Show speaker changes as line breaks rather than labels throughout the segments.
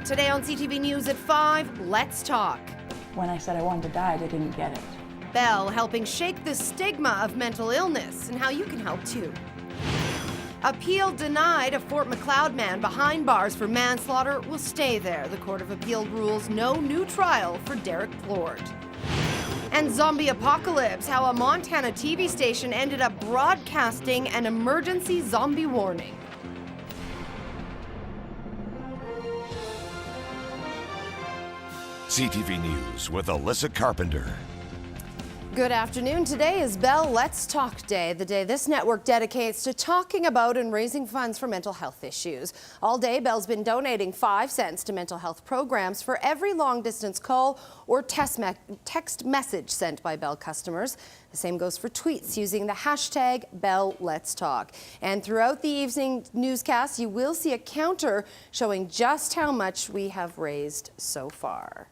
Today on CTV News at 5, let's talk.
When I said I wanted to die, they didn't get it.
Bell helping shake the stigma of mental illness and how you can help too. Appeal denied. A Fort Macleod man behind bars for manslaughter will stay there. The Court of Appeal rules no new trial for Derek Plord. And zombie apocalypse, how a Montana TV station ended up broadcasting an emergency zombie warning.
CTV News with Alyssa Carpenter.
Good afternoon. Today is Bell Let's Talk Day, the day this network dedicates to talking about and raising funds for mental health issues. All day, Bell's been donating 5 cents to mental health programs for every long-distance call or text message sent by Bell customers. The same goes for tweets using the hashtag Bell Let's Talk. And throughout the evening newscast, you will see a counter showing just how much we have raised so far.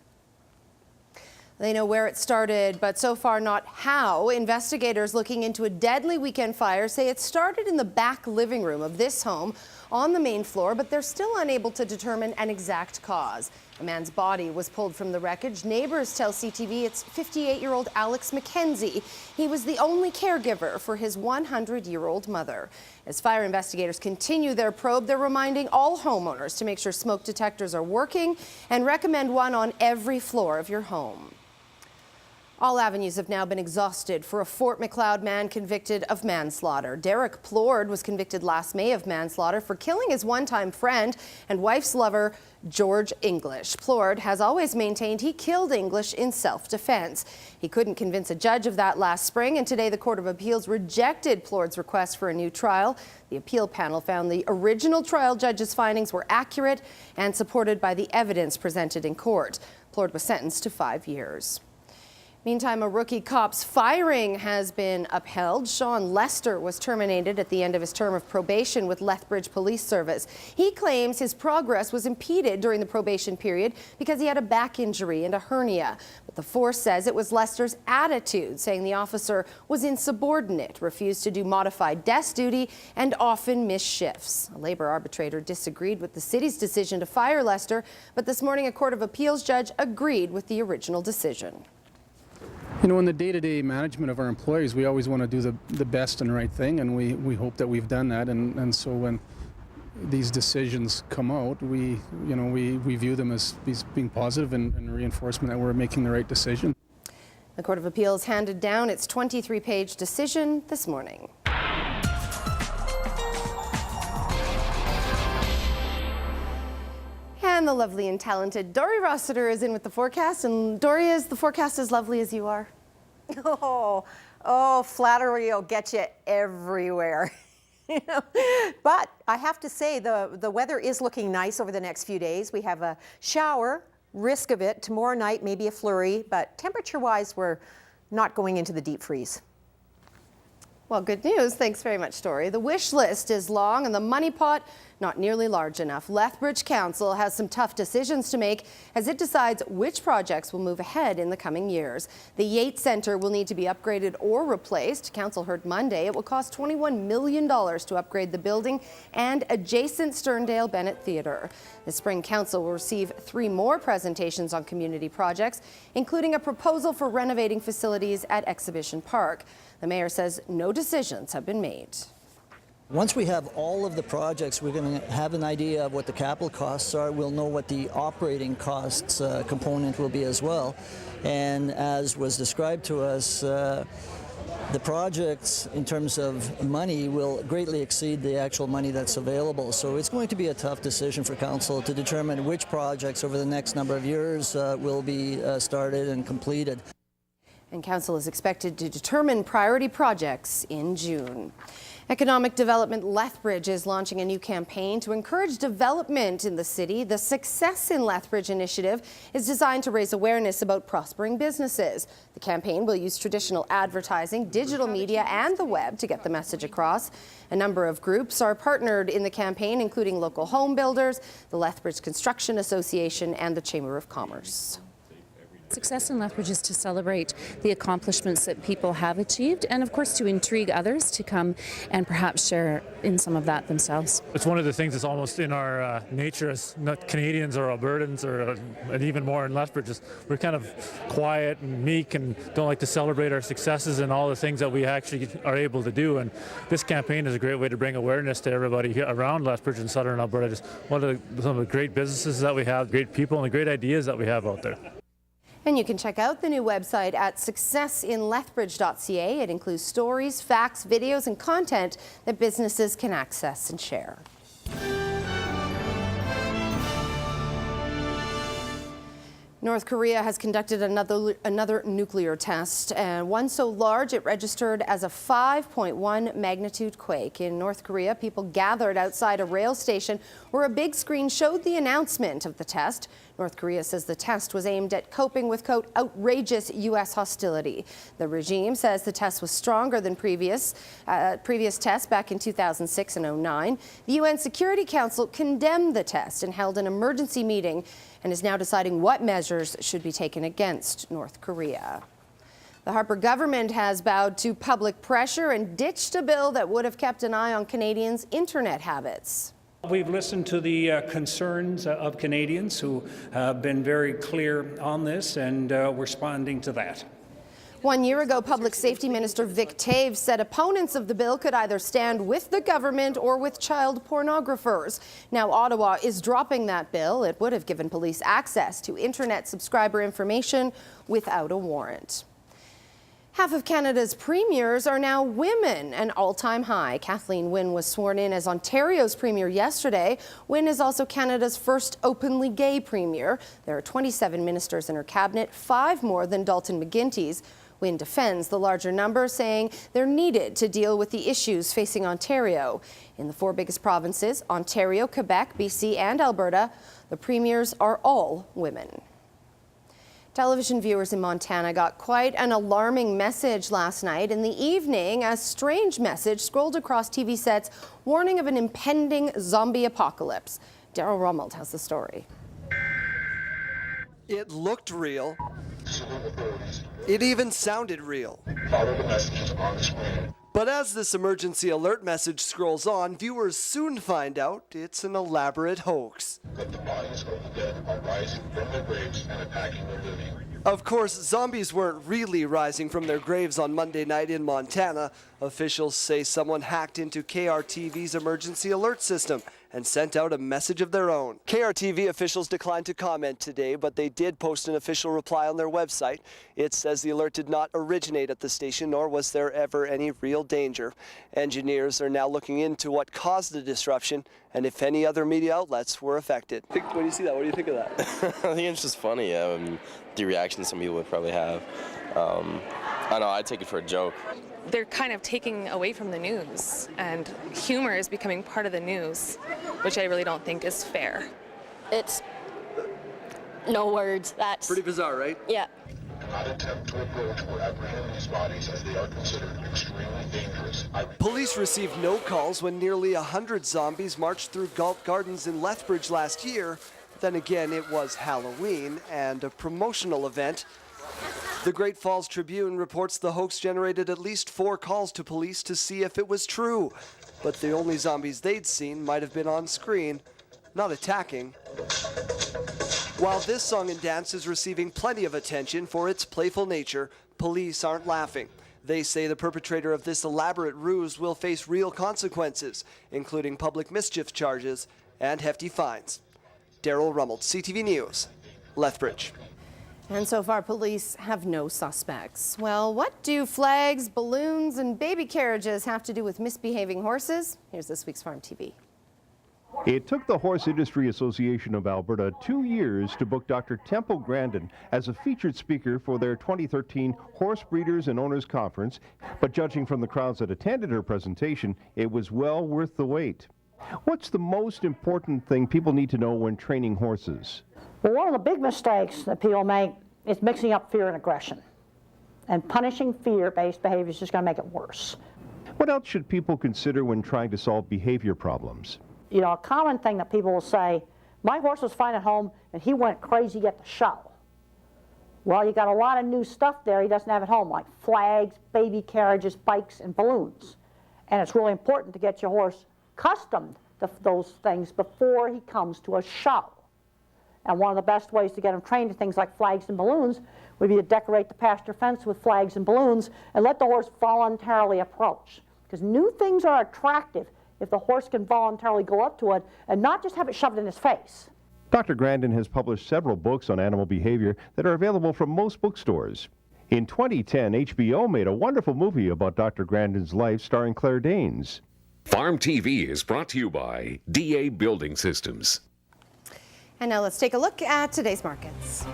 They know where it started, but so far not how. Investigators looking into a deadly weekend fire say it started in the back living room of this home on the main floor, but they're still unable to determine an exact cause. A man's body was pulled from the wreckage. Neighbors tell CTV it's 58-year-old Alex McKenzie. He was the only caregiver for his 100-year-old mother. As fire investigators continue their probe, they're reminding all homeowners to make sure smoke detectors are working and recommend one on every floor of your home. All avenues have now been exhausted for a Fort Macleod man convicted of manslaughter. Derek Plord was convicted last May of manslaughter for killing his one-time friend and wife's lover, George English. Plord has always maintained he killed English in self-defense. He couldn't convince a judge of that last spring, and today the Court of Appeals rejected Plord's request for a new trial. The appeal panel found the original trial judge's findings were accurate and supported by the evidence presented in court. Plord was sentenced to 5 years. Meantime, a rookie cop's firing has been upheld. Sean Lester was terminated at the end of his term of probation with Lethbridge Police Service. He claims his progress was impeded during the probation period because he had a back injury and a hernia. But the force says it was Lester's attitude, saying the officer was insubordinate, refused to do modified desk duty, and often missed shifts. A labor arbitrator disagreed with the city's decision to fire Lester, but this morning a Court of Appeals judge agreed with the original decision.
You know, in the day-to-day management of our employees, we always want to do the best and right thing, and we hope that we've done that. And so when these decisions come out, we view them as being positive and reinforcement that we're making the right decision.
The Court of Appeals handed down its 23-page decision this morning. And the lovely and talented Dori Rossiter is in with the forecast. And Dori, is the forecast as lovely as you are?
Oh, flattery will get you everywhere. But I have to say the weather is looking nice over the next few days. We have a shower, risk of it. Tomorrow night, maybe a flurry, but temperature-wise, we're not going into the deep freeze.
Well, good news. Thanks very much, Dori. The wish list is long and the money pot not nearly large enough. Lethbridge Council has some tough decisions to make as it decides which projects will move ahead in the coming years. The Yates Centre will need to be upgraded or replaced. Council heard Monday it will cost $21 million to upgrade the building and adjacent Sterndale Bennett Theatre. This spring, Council will receive 3 more presentations on community projects, including a proposal for renovating facilities at Exhibition Park. The mayor says no decisions have been made.
Once we have all of the projects, we're going to have an idea of what the capital costs are. We'll know what the operating costs component will be as well. And as was described to us, the projects in terms of money will greatly exceed the actual money that's available. So it's going to be a tough decision for council to determine which projects over the next number of years will be started and completed.
And council is expected to determine priority projects in June. Economic Development Lethbridge is launching a new campaign to encourage development in the city. The Success in Lethbridge initiative is designed to raise awareness about prospering businesses. The campaign will use traditional advertising, digital media, and the web to get the message across. A number of groups are partnered in the campaign, including local home builders, the Lethbridge Construction Association, and the Chamber of Commerce.
Success in Lethbridge is to celebrate the accomplishments that people have achieved and, of course, to intrigue others to come and perhaps share in some of that themselves.
It's one of the things that's almost in our nature as not Canadians or Albertans, and even more in Lethbridge. We're kind of quiet and meek and don't like to celebrate our successes and all the things that we actually are able to do. And this campaign is a great way to bring awareness to everybody here around Lethbridge and Southern Alberta. Just some of the great businesses that we have, great people, and the great ideas that we have out there.
And you can check out the new website at successinlethbridge.ca. It includes stories, facts, videos, and content that businesses can access and share. North Korea has conducted another nuclear test, and one so large it registered as a 5.1 magnitude quake. In North Korea, people gathered outside a rail station where a big screen showed the announcement of the test. North Korea says the test was aimed at coping with, quote, outrageous U.S. hostility. The regime says the test was stronger than previous tests back in 2006 and 2009. The UN Security Council condemned the test and held an emergency meeting and is now deciding what measures should be taken against North Korea. The Harper government has bowed to public pressure and ditched a bill that would have kept an eye on Canadians' internet habits.
We've listened to the concerns of Canadians who have been very clear on this, and we're responding to that.
1 year ago, Public Safety Minister Vic Taves said opponents of the bill could either stand with the government or with child pornographers. Now Ottawa is dropping that bill. It would have given police access to internet subscriber information without a warrant. Half of Canada's premiers are now women, an all-time high. Kathleen Wynne was sworn in as Ontario's premier yesterday. Wynne is also Canada's first openly gay premier. There are 27 ministers in her cabinet, 5 more than Dalton McGuinty's. Wynne defends the larger number, saying they're needed to deal with the issues facing Ontario. In the 4 biggest provinces, Ontario, Quebec, BC, and Alberta, the premiers are all women. Television viewers in Montana got quite an alarming message last night. In the evening, a strange message scrolled across TV sets warning of an impending zombie apocalypse. Daryl Rummelt has the story.
It looked real. It even sounded real.
Follow the messages on the screen.
But as this emergency alert message scrolls on, viewers soon find out it's an elaborate hoax.
That the bodies of the dead are rising from their graves and attacking their living.
Of course, zombies weren't really rising from their graves on Monday night in Montana. Officials say someone hacked into KRTV's emergency alert system and sent out a message of their own. KRTV officials declined to comment today, but they did post an official reply on their website. It says the alert did not originate at the station, nor was there ever any real danger. Engineers are now looking into what caused the disruption and if any other media outlets were affected. When you see that, what do you think of that?
I think it's just funny, the reaction some people would probably have. I don't know, I'd take it for a joke.
They're kind of taking away from the news, and humor is becoming part of the news, which I really don't think is fair.
It's no words. That's
pretty bizarre, right?
Yeah.
Do not attempt to approach or apprehend these bodies as they are considered extremely dangerous.
Police received no calls when nearly 100 zombies marched through Galt Gardens in Lethbridge last year. Then again, it was Halloween and a promotional event. The Great Falls Tribune reports the hoax generated at least 4 calls to police to see if it was true. But the only zombies they'd seen might have been on screen, not attacking. While this song and dance is receiving plenty of attention for its playful nature, police aren't laughing. They say the perpetrator of this elaborate ruse will face real consequences, including public mischief charges and hefty fines. Daryl Rummelt, CTV News, Lethbridge.
And so far, police have no suspects. Well, what do flags, balloons, and baby carriages have to do with misbehaving horses? Here's this week's Farm TV.
It took the Horse Industry Association of Alberta 2 years to book Dr. Temple Grandin as a featured speaker for their 2013 Horse Breeders and Owners Conference, but judging from the crowds that attended her presentation, it was well worth the wait. What's the most important thing people need to know when training horses?
Well, one of the big mistakes that people make is mixing up fear and aggression. And punishing fear-based behavior is just going to make it worse.
What else should people consider when trying to solve behavior problems?
You know, a common thing that people will say, my horse was fine at home and he went crazy at the show. Well, you got a lot of new stuff there he doesn't have at home, like flags, baby carriages, bikes, and balloons. And it's really important to get your horse accustomed to those things before he comes to a show. And one of the best ways to get him trained to things like flags and balloons would be to decorate the pasture fence with flags and balloons and let the horse voluntarily approach. Because new things are attractive if the horse can voluntarily go up to it and not just have it shoved in his face.
Dr. Grandin has published several books on animal behavior that are available from most bookstores. In 2010, HBO made a wonderful movie about Dr. Grandin's life starring Claire Danes.
Farm TV is brought to you by DA Building Systems.
And now let's take a look at today's markets.